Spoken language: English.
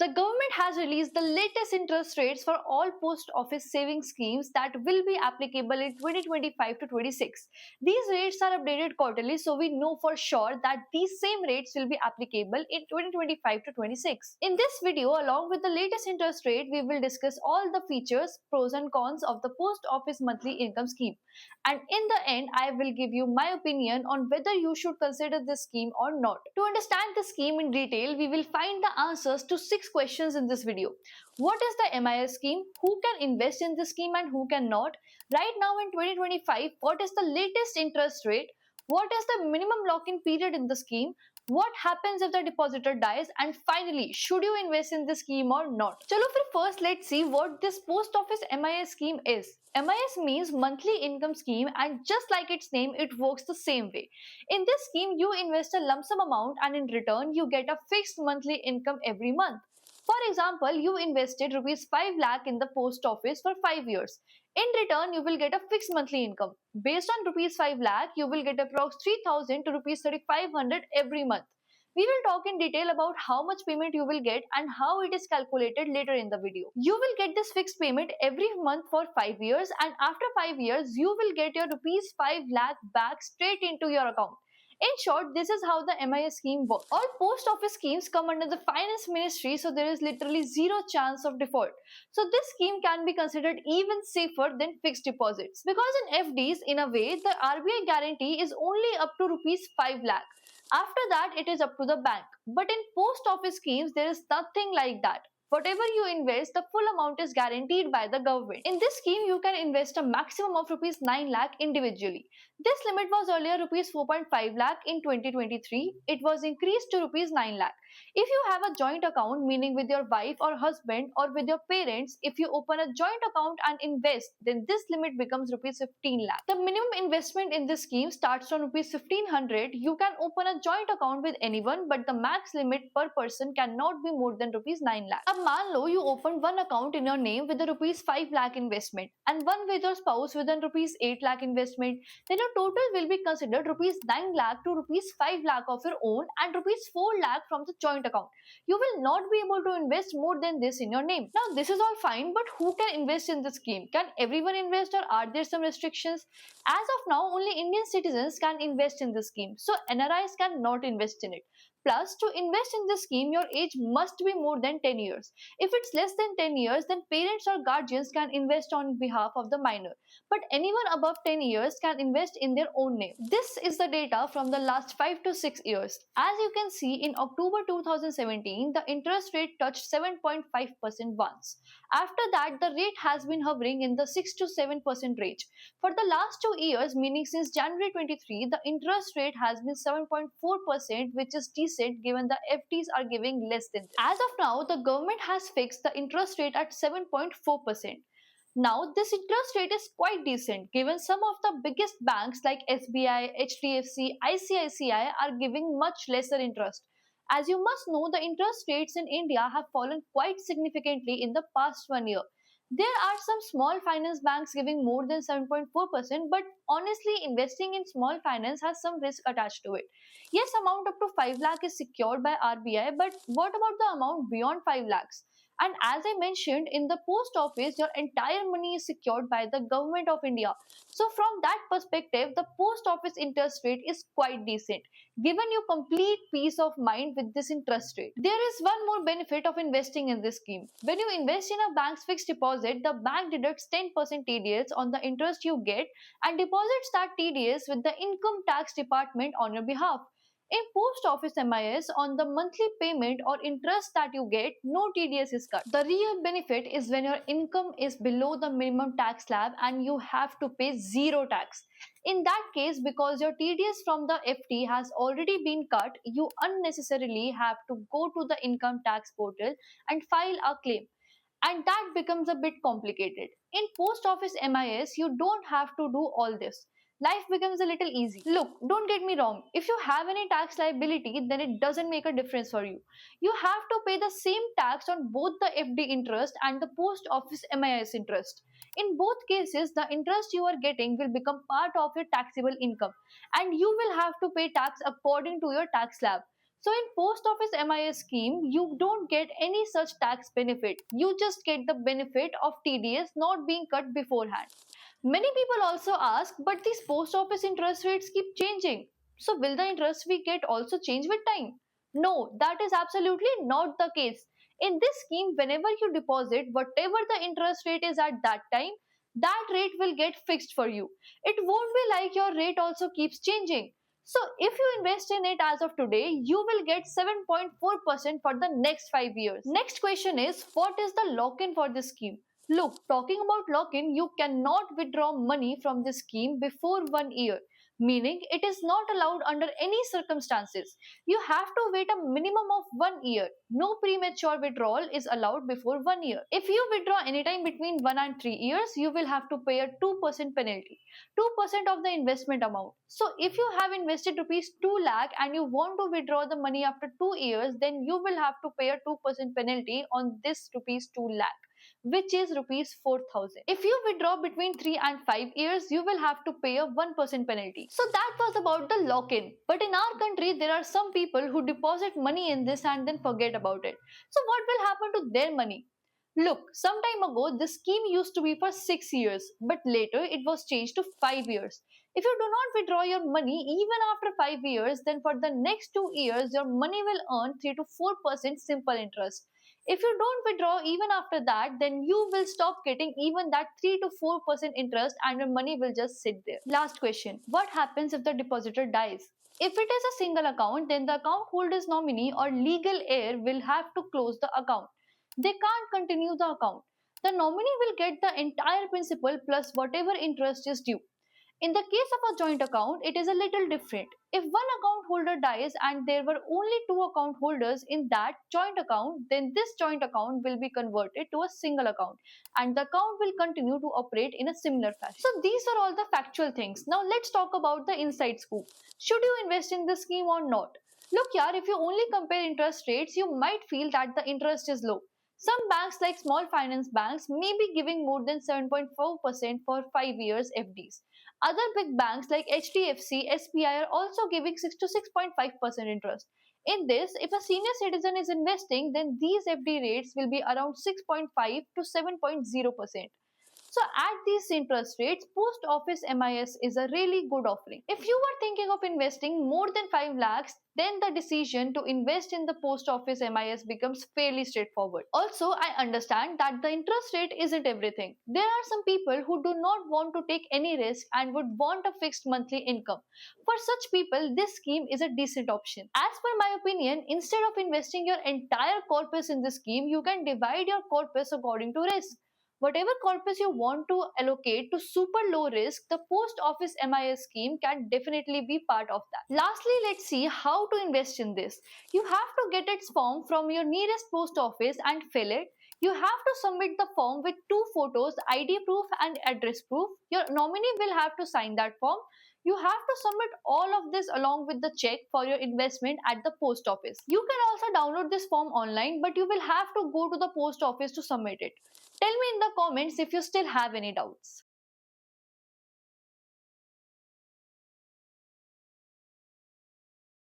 The government has released the latest interest rates for all post office savings schemes that will be applicable in 2025 to 26. These rates are updated quarterly, so we know for sure that these same rates will be applicable in 2025 to 26. In this video, along with the latest interest rate, we will discuss all the features, pros and cons of the post office monthly income scheme. And in the end, I will give you my opinion on whether you should consider this scheme or not. To understand the scheme in detail, we will find the answers to 6 questions in this video. What is the MIS scheme? Who can invest in this scheme and who cannot? Right now in 2025, what is the latest interest rate? What is the minimum lock-in period in the scheme? What happens if the depositor dies? And finally, should you invest in this scheme or not? Chalo, first let's see what this post office MIS scheme is. MIS means monthly income scheme, and just like its name, it works the same way. In this scheme, you invest a lump sum amount and in return, you get a fixed monthly income every month. For example, you invested rupees 5 lakh in the post office for 5 years. In return, you will get a fixed monthly income. Based on rupees 5 lakh, you will get approx 3000 to rupees 3500 every month. We will talk in detail about how much payment you will get and how it is calculated later in the video. You will get this fixed payment every month for 5 years, and after 5 years, you will get your rupees 5 lakh back straight into your account. In short, this is how the MIS scheme works. All post office schemes come under the finance ministry, so there is literally zero chance of default. So this scheme can be considered even safer than fixed deposits. Because in FDs, in a way, the RBI guarantee is only up to rupees 5 lakh. After that, it is up to the bank. But in post office schemes, there is nothing like that. Whatever you invest, the full amount is guaranteed by the government. In this scheme, you can invest a maximum of rupees 9 lakh individually. This limit was earlier rupees 4.5 lakh in 2023. It was increased to rupees 9 lakh. If you have a joint account, meaning with your wife or husband or with your parents, if you open a joint account and invest, then this limit becomes rupees 15 lakh. The minimum investment in this scheme starts from rupees 1500. You can open a joint account with anyone, but the max limit per person cannot be more than rupees 9 lakh. अब मान लो you opened one account in your name with a rupees 5 lakh investment and one with your spouse with a rupees 8 lakh investment, then your total will be considered rupees 9 lakh to rupees 5 lakh of your own and rupees 4 lakh from the joint account. You will not be able to invest more than this in your name. Now this is all fine, but who can invest in this scheme? Can everyone invest or are there some restrictions? As of now, only Indian citizens can invest in this scheme, so NRIs cannot invest in it. Plus, to invest in this scheme, your age must be more than 10 years. If it's less than 10 years, then parents or guardians can invest on behalf of the minor. But anyone above 10 years can invest in their own name. This is the data from the last 5 to 6 years. As you can see, in October 2017, the interest rate touched 7.5% once. After that, the rate has been hovering in the 6 to 7% range. For the last 2 years, meaning since January 23, the interest rate has been 7.4%, which is decent given the FDs are giving less than this. As of now, the government has fixed the interest rate at 7.4%. Now, this interest rate is quite decent given some of the biggest banks like SBI, HDFC, ICICI are giving much lesser interest. As you must know, the interest rates in India have fallen quite significantly in the past 1 year. There are some small finance banks giving more than 7.4%, but honestly, investing in small finance has some risk attached to it. Yes, amount up to 5 lakh is secured by RBI, but what about the amount beyond 5 lakhs? And as I mentioned, in the post office, your entire money is secured by the government of India. So from that perspective, the post office interest rate is quite decent, giving you complete peace of mind with this interest rate. There is one more benefit of investing in this scheme. When you invest in a bank's fixed deposit, the bank deducts 10% TDS on the interest you get and deposits that TDS with the income tax department on your behalf. In post office MIS, on the monthly payment or interest that you get, no TDS is cut. The real benefit is when your income is below the minimum tax slab and you have to pay zero tax. In that case, because your TDS from the FT has already been cut, you unnecessarily have to go to the income tax portal and file a claim. And that becomes a bit complicated. In post office MIS, you don't have to do all this. Life becomes a little easy. Look, don't get me wrong. If you have any tax liability, then it doesn't make a difference for you. You have to pay the same tax on both the FD interest and the post office MIS interest. In both cases, the interest you are getting will become part of your taxable income and you will have to pay tax according to your tax slab. So in post office MIS scheme, you don't get any such tax benefit. You just get the benefit of TDS not being cut beforehand. Many people also ask, but these post office interest rates keep changing. So will the interest we get also change with time? No, that is absolutely not the case. In this scheme, whenever you deposit, whatever the interest rate is at that time, that rate will get fixed for you. It won't be like your rate also keeps changing. So if you invest in it as of today, you will get 7.4% for the next 5 years. Next question is, what is the lock-in for this scheme? Look, talking about lock-in, you cannot withdraw money from this scheme before 1 year, meaning it is not allowed under any circumstances. You have to wait a minimum of 1 year. No premature withdrawal is allowed before 1 year. If you withdraw anytime between 1 and 3 years, you will have to pay a 2% penalty, 2% of the investment amount. So if you have invested rupees 2 lakh and you want to withdraw the money after 2 years, then you will have to pay a 2% penalty on this rupees 2 lakh, which is rupees 4,000. If you withdraw between 3 and 5 years, you will have to pay a 1% penalty. So that was about the lock-in. But in our country, there are some people who deposit money in this and then forget about it. So what will happen to their money? Look, some time ago, this scheme used to be for 6 years, but later it was changed to 5 years. If you do not withdraw your money even after 5 years, then for the next 2 years, your money will earn 3 to 4% simple interest. If you don't withdraw even after that, then you will stop getting even that 3 to 4% interest and your money will just sit there. Last question, what happens if the depositor dies? If it is a single account, then the account holder's nominee or legal heir will have to close the account. They can't continue the account. The nominee will get the entire principal plus whatever interest is due. In the case of a joint account, it is a little different. If one account holder dies and there were only two account holders in that joint account, then this joint account will be converted to a single account and the account will continue to operate in a similar fashion. So these are all the factual things. Now let's talk about the inside scoop. Should you invest in this scheme or not? Look here, if you only compare interest rates, you might feel that the interest is low. Some banks like small finance banks may be giving more than 7.4% for 5 years FDs. Other big banks like HDFC, SBI are also giving 6 to 6.5% interest. In this, if a senior citizen is investing, then these FD rates will be around 6.5 to 7.0%. So at these interest rates, post office MIS is a really good offering. If you are thinking of investing more than 5 lakhs, then the decision to invest in the post office MIS becomes fairly straightforward. Also, I understand that the interest rate isn't everything. There are some people who do not want to take any risk and would want a fixed monthly income. For such people, this scheme is a decent option. As per my opinion, instead of investing your entire corpus in this scheme, you can divide your corpus according to risk. Whatever corpus you want to allocate to super low risk, the post office MIS scheme can definitely be part of that. Lastly, let's see how to invest in this. You have to get its form from your nearest post office and fill it. You have to submit the form with two photos, ID proof and address proof. Your nominee will have to sign that form. You have to submit all of this along with the check for your investment at the post office. You can also download this form online, but you will have to go to the post office to submit it. Tell me in the comments if you still have any doubts.